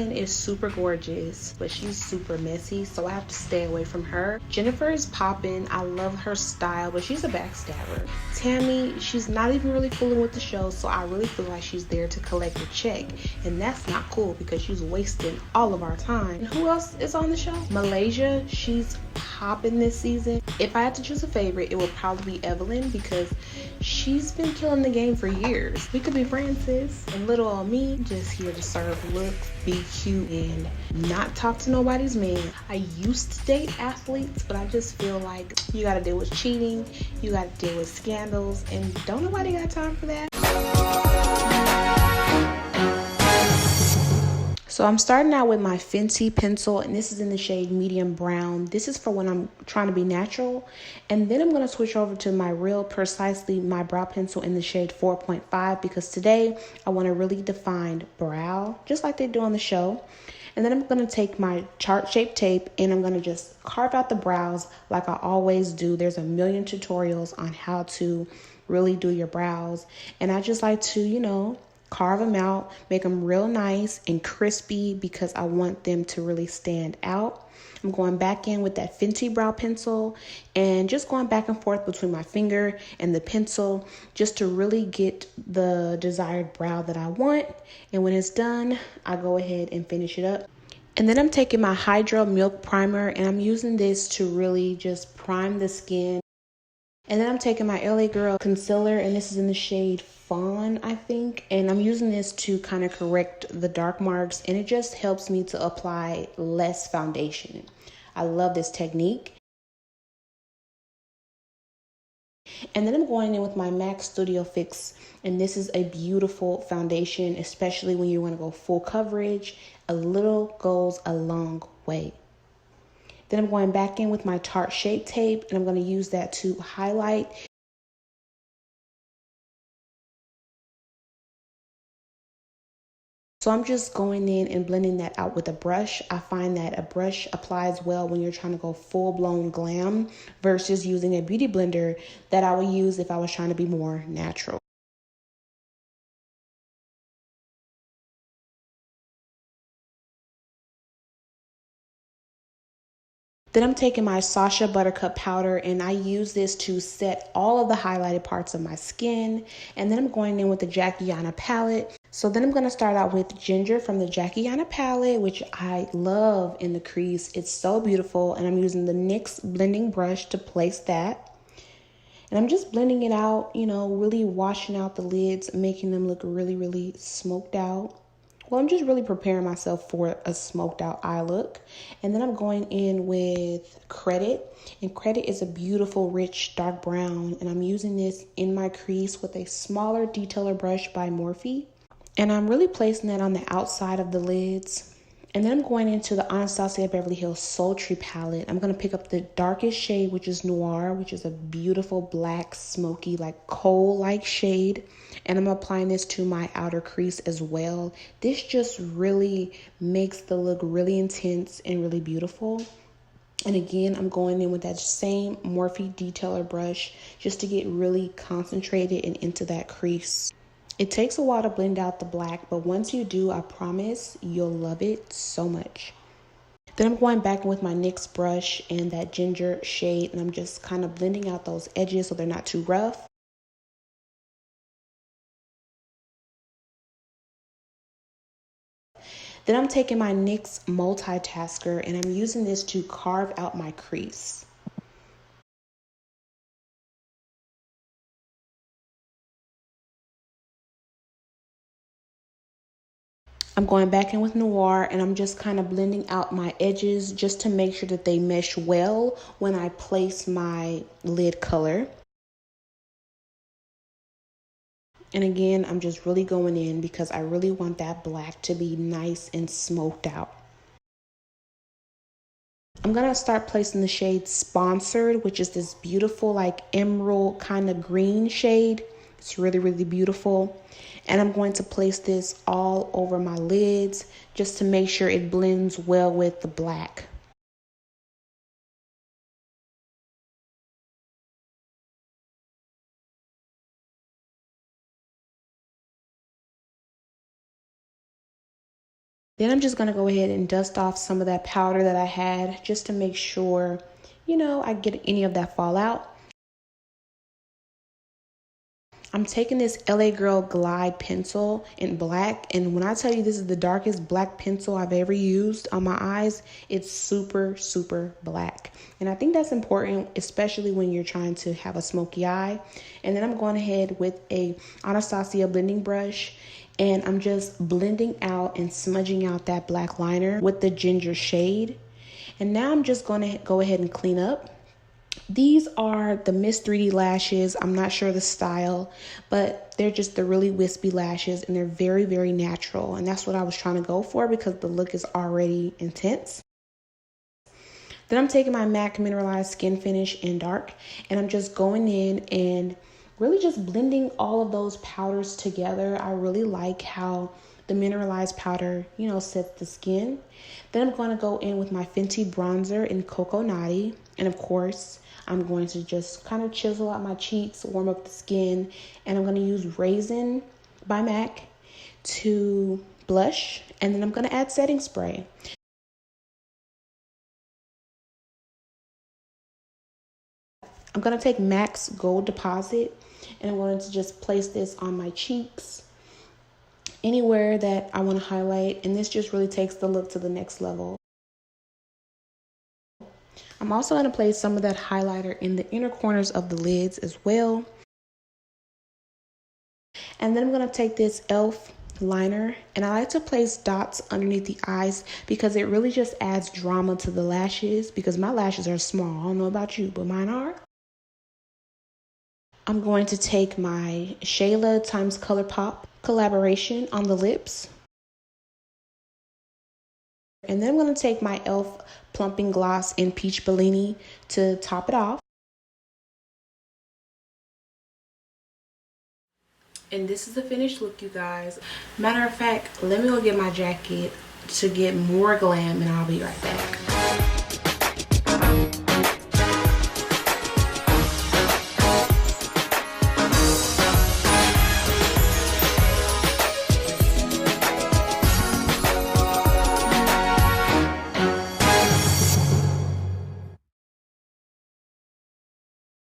Evelyn is super gorgeous, but she's super messy, so I have to stay away from her. Jennifer is popping. I love her style, but she's a backstabber. Tammy, she's not even really fooling with the show, so I really feel like she's there to collect a check, and that's not cool because she's wasting all of our time. And who else is on the show? Malaysia, she's popping this season. If I had to choose a favorite, it would probably be Evelyn because she's been killing the game for years. We could be friends, sis. And little old me, just here to serve looks, be cute, and not talk to nobody's man. I used to date athletes, but I just feel like you gotta deal with cheating, you gotta deal with scandals, and don't nobody got time for that. So I'm starting out with my Fenty pencil, and this is in the shade medium brown. This is for when I'm trying to be natural. And then I'm going to switch over to my Real Precisely My Brow Pencil in the shade 4.5 because today I want to really define brow, just like they do on the show. And then I'm going to take my chart shaped tape and I'm going to just carve out the brows like I always do. There's a million tutorials on how to really do your brows. And I just like to, carve them out, make them real nice and crispy because I want them to really stand out. I'm going back in with that Fenty brow pencil and just going back and forth between my finger and the pencil just to really get the desired brow that I want. And when it's done, I go ahead and finish it up. And then I'm taking my Hydro Milk Primer and I'm using this to really just prime the skin. And then I'm taking my LA Girl concealer, and this is in the shade Fawn, I think. And I'm using this to kind of correct the dark marks, and it just helps me to apply less foundation. I love this technique. And then I'm going in with my MAC Studio Fix, and this is a beautiful foundation, especially when you want to go full coverage. A little goes a long way. Then I'm going back in with my Tarte Shape Tape, and I'm going to use that to highlight. So I'm just going in and blending that out with a brush. I find that a brush applies well when you're trying to go full-blown glam versus using a beauty blender that I would use if I was trying to be more natural. Then I'm taking my Sasha Buttercup powder and I use this to set all of the highlighted parts of my skin. And then I'm going in with the Jackiana palette. So then I'm going to start out with Ginger from the Jackiana palette, which I love in the crease. It's so beautiful. And I'm using the NYX blending brush to place that. And I'm just blending it out, really washing out the lids, making them look really, really smoked out. Well, I'm just really preparing myself for a smoked out eye look. And then I'm going in with Credit. And Credit is a beautiful, rich, dark brown. And I'm using this in my crease with a smaller detailer brush by Morphe. And I'm really placing that on the outside of the lids. And then I'm going into the Anastasia Beverly Hills Sultry palette. I'm going to pick up the darkest shade, which is Noir, which is a beautiful black, smoky, like coal-like shade. And I'm applying this to my outer crease as well. This just really makes the look really intense and really beautiful. And again, I'm going in with that same Morphe detailer brush just to get really concentrated and into that crease. It takes a while to blend out the black, but once you do, I promise you'll love it so much. Then I'm going back with my NYX brush and that ginger shade, and I'm just kind of blending out those edges so they're not too rough. Then I'm taking my NYX multitasker and I'm using this to carve out my crease. I'm going back in with Noir and I'm just kind of blending out my edges just to make sure that they mesh well when I place my lid color. And again, I'm just really going in because I really want that black to be nice and smoked out. I'm going to start placing the shade Sponsored, which is this beautiful like emerald kind of green shade. It's really, really beautiful. And I'm going to place this all over my lids just to make sure it blends well with the black. Then I'm just going to go ahead and dust off some of that powder that I had just to make sure, you know, I get any of that fall out. I'm taking this LA Girl Glide pencil in black, and when I tell you this is the darkest black pencil I've ever used on my eyes, it's super, super black. And I think that's important, especially when you're trying to have a smoky eye. And then I'm going ahead with a Anastasia blending brush, and I'm just blending out and smudging out that black liner with the ginger shade. And now I'm just going to go ahead and clean up. These are the Miss 3D lashes. I'm not sure the style, but they're just the really wispy lashes, and they're very, very natural. And that's what I was trying to go for because the look is already intense. Then I'm taking my MAC Mineralized Skin Finish in dark, and I'm just going in and really just blending all of those powders together. I really like how the mineralized powder, you know, sets the skin. Then I'm going to go in with my Fenty bronzer in Coco Naughty. And of course, I'm going to just kind of chisel out my cheeks, warm up the skin. And I'm going to use Raisin by MAC to blush. And then I'm going to add setting spray. I'm going to take MAC's Gold Deposit, and I'm going to just place this on my cheeks, anywhere that I want to highlight, and this just really takes the look to the next level. I'm also going to place some of that highlighter in the inner corners of the lids as well. And then I'm going to take this e.l.f. liner, and I like to place dots underneath the eyes because it really just adds drama to the lashes, because my lashes are small. I don't know about you, but mine are. I'm going to take my Shayla times ColourPop collaboration on the lips. And then I'm going to take my e.l.f. plumping gloss in Peach Bellini to top it off. And this is the finished look, you guys. Matter of fact, let me go get my jacket to get more glam, and I'll be right back.